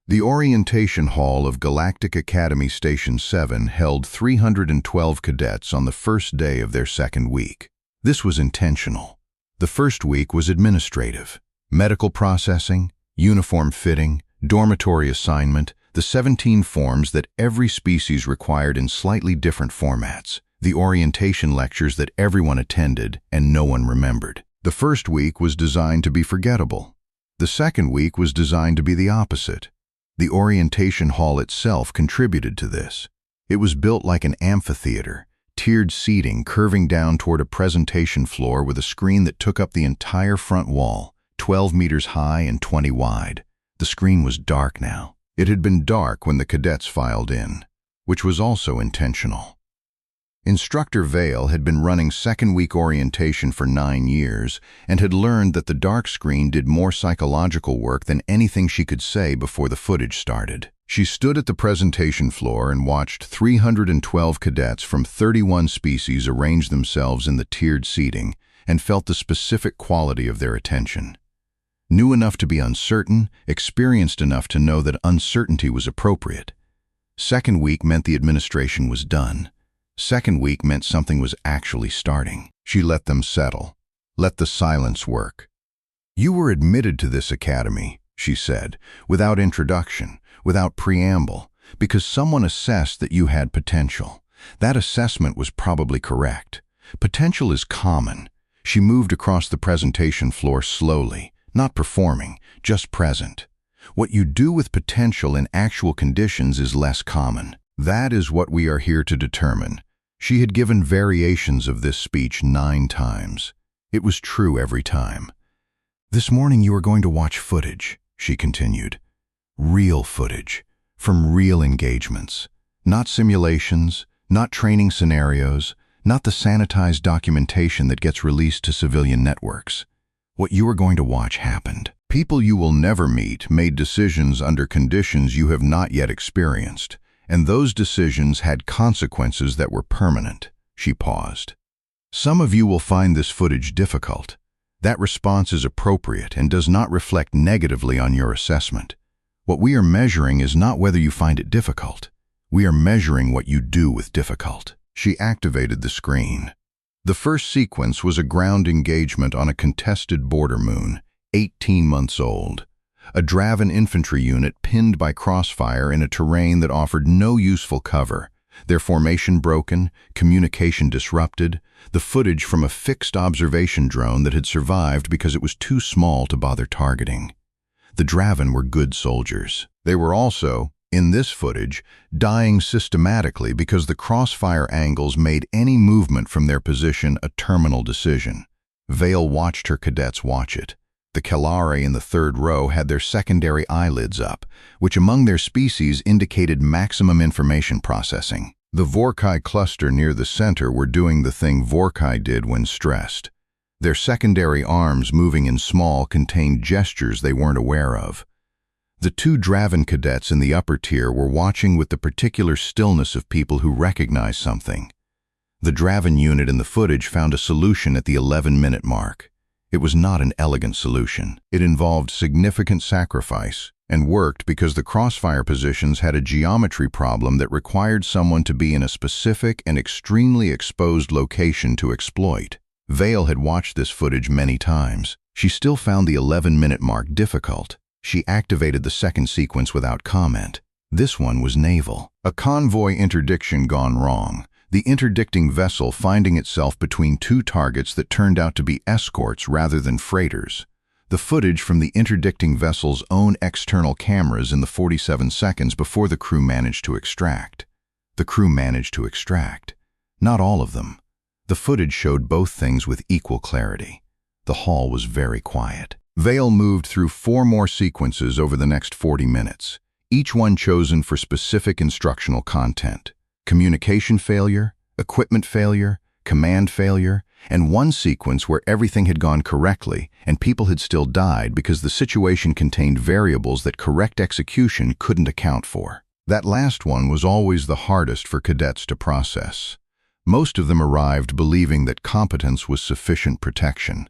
The orientation hall of Galactic Academy Station 7 held 312 cadets on the first day of their second week. This was intentional. The first week was administrative. Medical processing, uniform fitting, dormitory assignment, the 17 forms that every species required in slightly different formats, the orientation lectures that everyone attended and no one remembered. The first week was designed to be forgettable. The second week was designed to be the opposite. The orientation hall itself contributed to this. It was built like an amphitheater, tiered seating curving down toward a presentation floor with a screen that took up the entire front wall, 12 meters high and 20 wide. The screen was dark now. It had been dark when the cadets filed in, which was also intentional. Instructor Vale had been running second-week orientation for 9 years and had learned that the dark screen did more psychological work than anything she could say before the footage started. She stood at the presentation floor and watched 312 cadets from 31 species arrange themselves in the tiered seating and felt the specific quality of their attention. New enough to be uncertain, experienced enough to know that uncertainty was appropriate. Second week meant the administration was done. Second week meant something was actually starting. She let them settle. Let the silence work. "You were admitted to this academy," she said, without introduction, without preamble, because someone assessed that you had potential. That assessment was probably correct. Potential is common. She moved across the presentation floor slowly, not performing, just present. What you do with potential in actual conditions is less common. That is what we are here to determine. She had given variations of this speech 9 times. It was true every time. "This morning you are going to watch footage," she continued. "Real footage, from real engagements. Not simulations, not training scenarios, not the sanitized documentation that gets released to civilian networks. What you are going to watch happened. People you will never meet made decisions under conditions you have not yet experienced. And those decisions had consequences that were permanent." She paused. "Some of you will find this footage difficult. That response is appropriate and does not reflect negatively on your assessment. What we are measuring is not whether you find it difficult. We are measuring what you do with difficult." She activated the screen. The first sequence was a ground engagement on a contested border moon, 18 months old. A Draven infantry unit pinned by crossfire in a terrain that offered no useful cover, their formation broken, communication disrupted, the footage from a fixed observation drone that had survived because it was too small to bother targeting. The Draven were good soldiers. They were also, in this footage, dying systematically because the crossfire angles made any movement from their position a terminal decision. Vale watched her cadets watch it. The Kelare in the third row had their secondary eyelids up, which among their species indicated maximum information processing. The Vorkai cluster near the center were doing the thing Vorkai did when stressed. Their secondary arms moving in small contained gestures they weren't aware of. The 2 Draven cadets in the upper tier were watching with the particular stillness of people who recognize something. The Draven unit in the footage found a solution at the 11-minute mark. It was not an elegant solution. It involved significant sacrifice and worked because the crossfire positions had a geometry problem that required someone to be in a specific and extremely exposed location to exploit. Vale had watched this footage many times. She still found the 11-minute mark difficult. She activated the second sequence without comment. This one was naval. A convoy interdiction gone wrong. The interdicting vessel finding itself between 2 targets that turned out to be escorts rather than freighters. The footage from the interdicting vessel's own external cameras in the 47 seconds before the crew managed to extract. The crew managed to extract. Not all of them. The footage showed both things with equal clarity. The hall was very quiet. Vale moved through 4 more sequences over the next 40 minutes, each one chosen for specific instructional content. Communication failure, equipment failure, command failure, and one sequence where everything had gone correctly and people had still died because the situation contained variables that correct execution couldn't account for. That last one was always the hardest for cadets to process. Most of them arrived believing that competence was sufficient protection.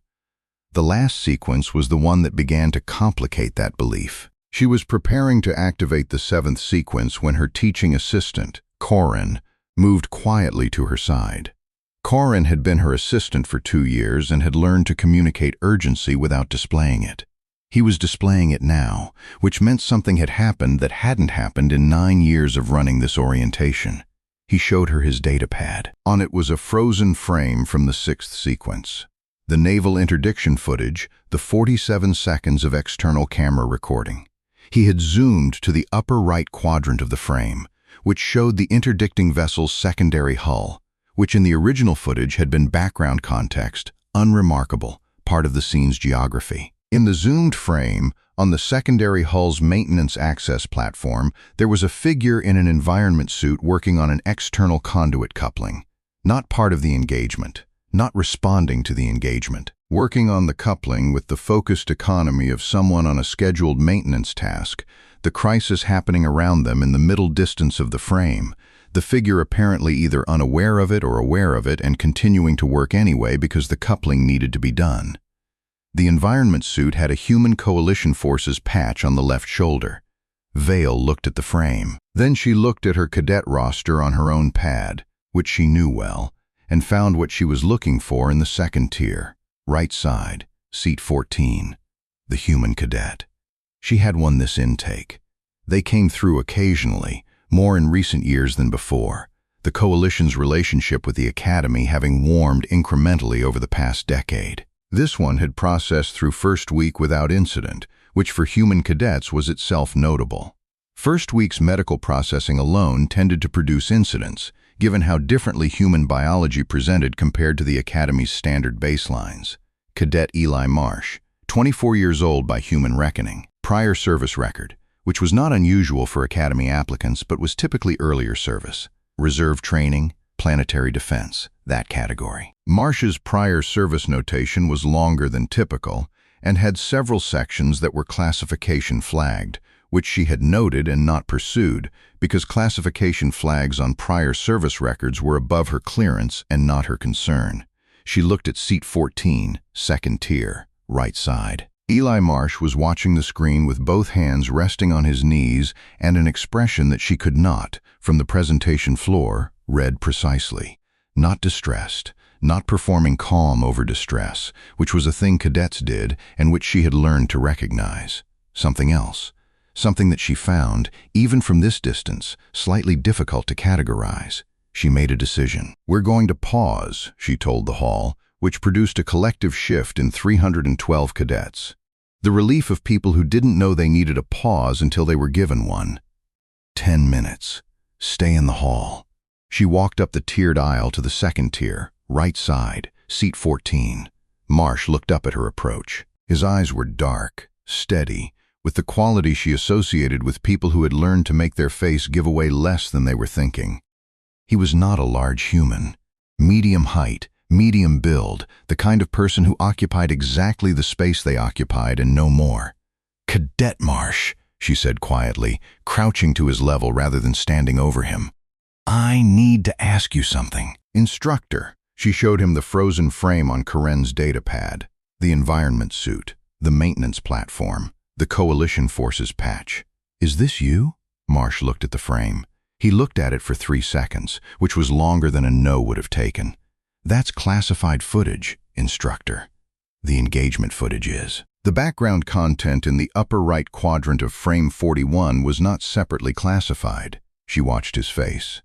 The last sequence was the one that began to complicate that belief. She was preparing to activate the seventh sequence when her teaching assistant, Corin, moved quietly to her side. Corin had been her assistant for 2 years and had learned to communicate urgency without displaying it. He was displaying it now, which meant something had happened that hadn't happened in 9 years of running this orientation. He showed her his datapad. On it was a frozen frame from the 6th sequence. The naval interdiction footage, the 47 seconds of external camera recording. He had zoomed to the upper right quadrant of the frame, which showed the interdicting vessel's secondary hull, which in the original footage had been background context, unremarkable, part of the scene's geography. In the zoomed frame, on the secondary hull's maintenance access platform, there was a figure in an environment suit working on an external conduit coupling, not part of the engagement, not responding to the engagement. Working on the coupling with the focused economy of someone on a scheduled maintenance task, the crisis happening around them in the middle distance of the frame, the figure apparently either unaware of it or aware of it and continuing to work anyway because the coupling needed to be done. The environment suit had a human coalition forces patch on the left shoulder. Vale looked at the frame. Then she looked at her cadet roster on her own pad, which she knew well, and found what she was looking for in the second tier, right side, seat 14, the human cadet. She had won this intake. They came through occasionally, more in recent years than before, the coalition's relationship with the Academy having warmed incrementally over the past decade. This one had processed through first week without incident, which for human cadets was itself notable. First week's medical processing alone tended to produce incidents, given how differently human biology presented compared to the Academy's standard baselines. Cadet Eli Marsh, 24 years old by human reckoning, prior service record, which was not unusual for Academy applicants but was typically earlier service, reserve training, planetary defense, that category. Marsh's prior service notation was longer than typical and had several sections that were classification flagged, which she had noted and not pursued because classification flags on prior service records were above her clearance and not her concern. She looked at seat 14, second tier, right side. Eli Marsh was watching the screen with both hands resting on his knees and an expression that she could not, from the presentation floor, read precisely. Not distressed, not performing calm over distress, which was a thing cadets did and which she had learned to recognize. Something else. Something that she found, even from this distance, slightly difficult to categorize. She made a decision. "We're going to pause," she told the hall, which produced a collective shift in 312 cadets. The relief of people who didn't know they needed a pause until they were given one. 10 minutes. Stay in the hall. She walked up the tiered aisle to the second tier, right side, seat 14. Marsh looked up at her approach. His eyes were dark, steady, with the quality she associated with people who had learned to make their face give away less than they were thinking. He was not a large human. Medium height, medium build, the kind of person who occupied exactly the space they occupied and no more. "Cadet Marsh," she said quietly, crouching to his level rather than standing over him. "I need to ask you something." "Instructor." She showed him the frozen frame on Corinne's datapad, the environment suit, the maintenance platform, the coalition forces patch. "Is this you?" Marsh looked at the frame. He looked at it for 3 seconds, which was longer than a no would have taken. "That's classified footage, instructor." "The engagement footage is." The background content in the upper right quadrant of frame 41 was not separately classified. She watched his face.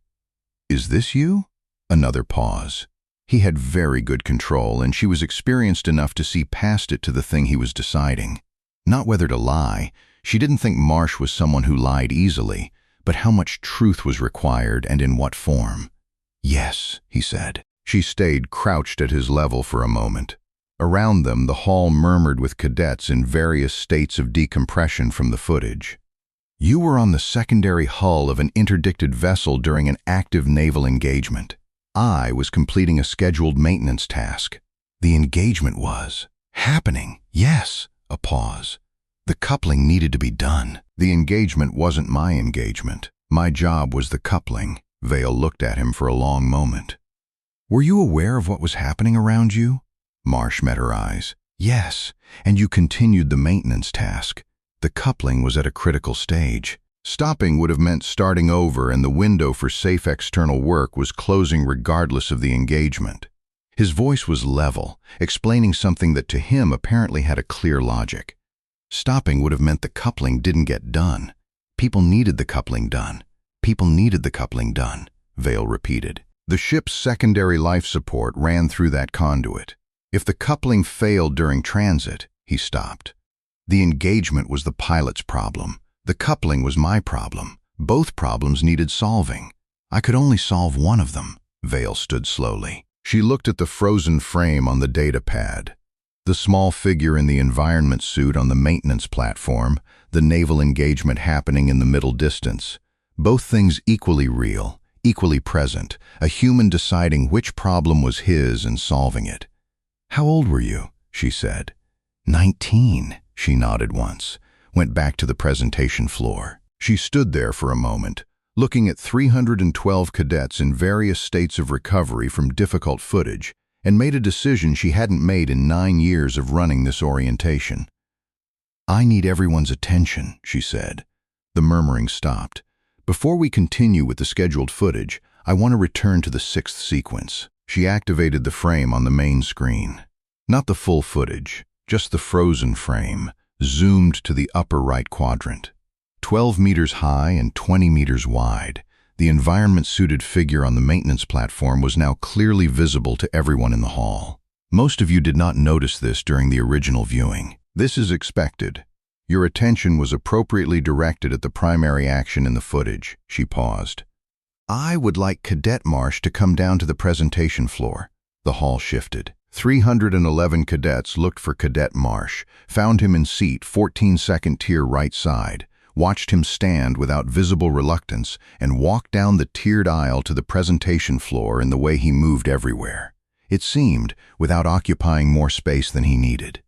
"Is this you?" Another pause. He had very good control, and she was experienced enough to see past it to the thing he was deciding. Not whether to lie. She didn't think Marsh was someone who lied easily, but how much truth was required and in what form. "Yes," he said. She stayed crouched at his level for a moment. Around them, the hall murmured with cadets in various states of decompression from the footage. "You were on the secondary hull of an interdicted vessel during an active naval engagement. I was completing a scheduled maintenance task. The engagement was happening, yes." A pause. "The coupling needed to be done." "The engagement wasn't my engagement. My job was the coupling." Vale looked at him for a long moment. "Were you aware of what was happening around you?" Marsh met her eyes. "Yes, and you continued the maintenance task. The coupling was at a critical stage. Stopping would have meant starting over, and the window for safe external work was closing regardless of the engagement. His voice was level, explaining something that to him apparently had a clear logic. Stopping would have meant the coupling didn't get done. People needed the coupling done. People needed the coupling done, Vale repeated. The ship's secondary life support ran through that conduit. If the coupling failed during transit, he stopped. The engagement was the pilot's problem. The coupling was my problem. Both problems needed solving. I could only solve one of them. Vale stood slowly. She looked at the frozen frame on the data pad. The small figure in the environment suit on the maintenance platform, the naval engagement happening in the middle distance. Both things equally real, equally present, a human deciding which problem was his and solving it. "How old were you?" she said. 19, she nodded once, went back to the presentation floor. She stood there for a moment, looking at 312 cadets in various states of recovery from difficult footage, and made a decision she hadn't made in 9 years of running this orientation. "I need everyone's attention," she said. The murmuring stopped. "Before we continue with the scheduled footage, I want to return to the 6th sequence." She activated the frame on the main screen. Not the full footage, just the frozen frame, zoomed to the upper right quadrant. 12 meters high and 20 meters wide, the environment-suited figure on the maintenance platform was now clearly visible to everyone in the hall. Most of you did not notice this during the original viewing. This is expected. Your attention was appropriately directed at the primary action in the footage. She paused. "I would like Cadet Marsh to come down to the presentation floor." The hall shifted. 311 cadets looked for Cadet Marsh, found him in seat 14 second tier right side, watched him stand without visible reluctance, and walk down the tiered aisle to the presentation floor in the way he moved everywhere. It seemed, without occupying more space than he needed.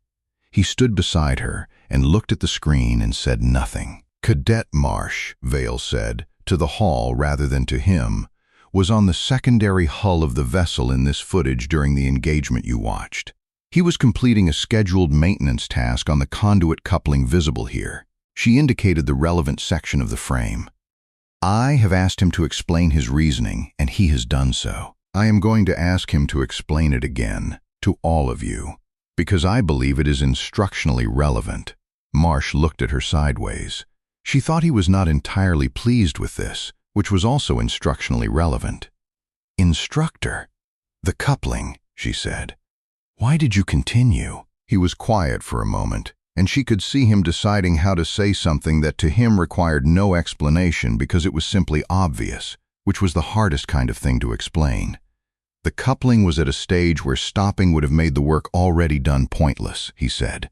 He stood beside her and looked at the screen and said nothing. Cadet Marsh, Vale said, to the hall rather than to him, was on the secondary hull of the vessel in this footage during the engagement you watched. He was completing a scheduled maintenance task on the conduit coupling visible here. She indicated the relevant section of the frame. "I have asked him to explain his reasoning, and he has done so. I am going to ask him to explain it again, to all of you, because I believe it is instructionally relevant." Marsh looked at her sideways. She thought he was not entirely pleased with this, which was also instructionally relevant. "Instructor, the coupling," she said. "Why did you continue?" He was quiet for a moment, and she could see him deciding how to say something that to him required no explanation because it was simply obvious, which was the hardest kind of thing to explain. The coupling was at a stage where stopping would have made the work already done pointless, he said.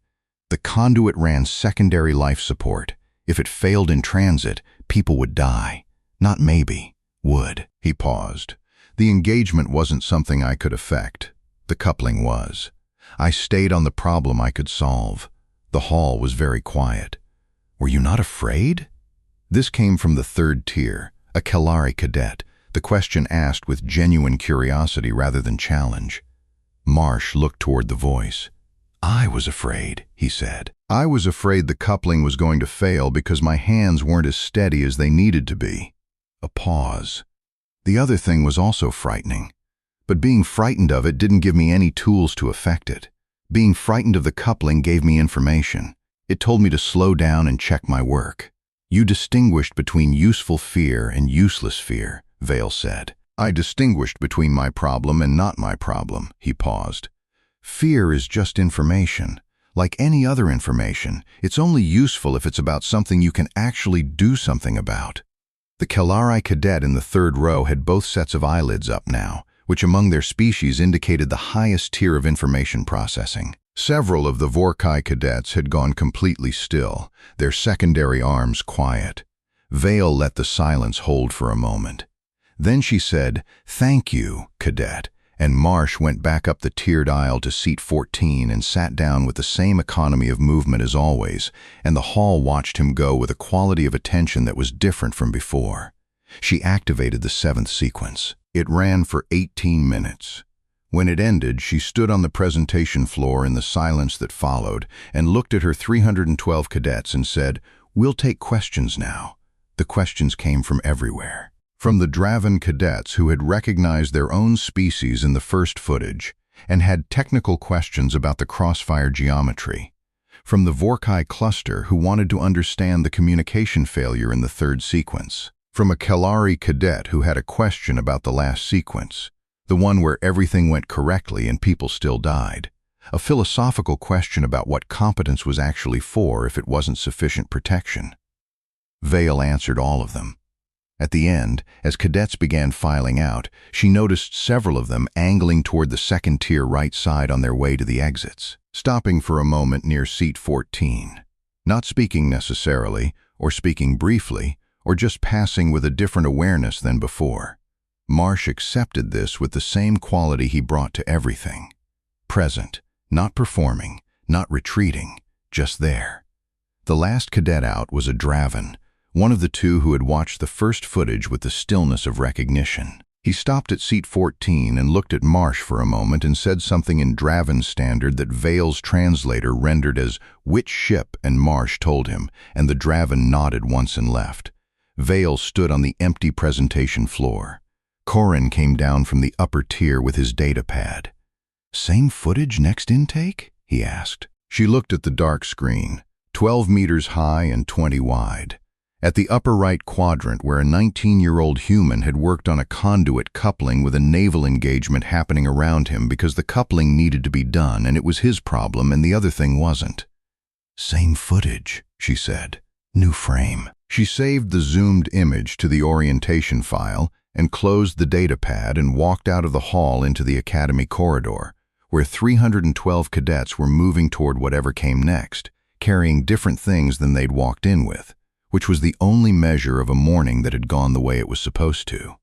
The conduit ran secondary life support. If it failed in transit, people would die. Not maybe, would. He paused. The engagement wasn't something I could affect. The coupling was. I stayed on the problem I could solve. The hall was very quiet. "Were you not afraid?" This came from the 3rd tier, a Kalari cadet, the question asked with genuine curiosity rather than challenge. Marsh looked toward the voice. "I was afraid," he said. "I was afraid the coupling was going to fail because my hands weren't as steady as they needed to be." A pause. "The other thing was also frightening. But being frightened of it didn't give me any tools to affect it. Being frightened of the coupling gave me information. It told me to slow down and check my work." "You distinguished between useful fear and useless fear," Vale said. "I distinguished between my problem and not my problem," he paused. "Fear is just information. Like any other information, it's only useful if it's about something you can actually do something about." The Kalari cadet in the 3rd row had both sets of eyelids up now, which among their species indicated the highest tier of information processing. Several of the Vorkai cadets had gone completely still, their secondary arms quiet. Vale let the silence hold for a moment. Then she said, "Thank you, cadet," and Marsh went back up the tiered aisle to seat 14 and sat down with the same economy of movement as always, and the hall watched him go with a quality of attention that was different from before. She activated the 7th sequence. It ran for 18 minutes. When it ended, she stood on the presentation floor in the silence that followed and looked at her 312 cadets and said, "We'll take questions now." The questions came from everywhere. From the Draven cadets who had recognized their own species in the first footage and had technical questions about the crossfire geometry. From the Vorkai cluster who wanted to understand the communication failure in the third sequence. From a Kalari cadet who had a question about the last sequence, the one where everything went correctly and people still died. A philosophical question about what competence was actually for if it wasn't sufficient protection. Vale answered all of them. At the end, as cadets began filing out, she noticed several of them angling toward the second-tier right side on their way to the exits, stopping for a moment near seat 14. Not speaking necessarily, or speaking briefly, or just passing with a different awareness than before. Marsh accepted this with the same quality he brought to everything. Present, not performing, not retreating, just there. The last cadet out was a Draven, one of the two who had watched the first footage with the stillness of recognition. He stopped at seat 14 and looked at Marsh for a moment and said something in Draven standard that Vale's translator rendered as "which ship," and Marsh told him, and the Draven nodded once and left. Vale stood on the empty presentation floor. Corin came down from the upper tier with his data pad. "Same footage next intake?" he asked. She looked at the dark screen, 12 meters high and 20 wide. At the upper right quadrant where a 19-year-old human had worked on a conduit coupling with a naval engagement happening around him because the coupling needed to be done and it was his problem and the other thing wasn't. "Same footage," she said. "New frame." She saved the zoomed image to the orientation file and closed the data pad and walked out of the hall into the academy corridor, where 312 cadets were moving toward whatever came next, carrying different things than they'd walked in with, which was the only measure of a morning that had gone the way it was supposed to.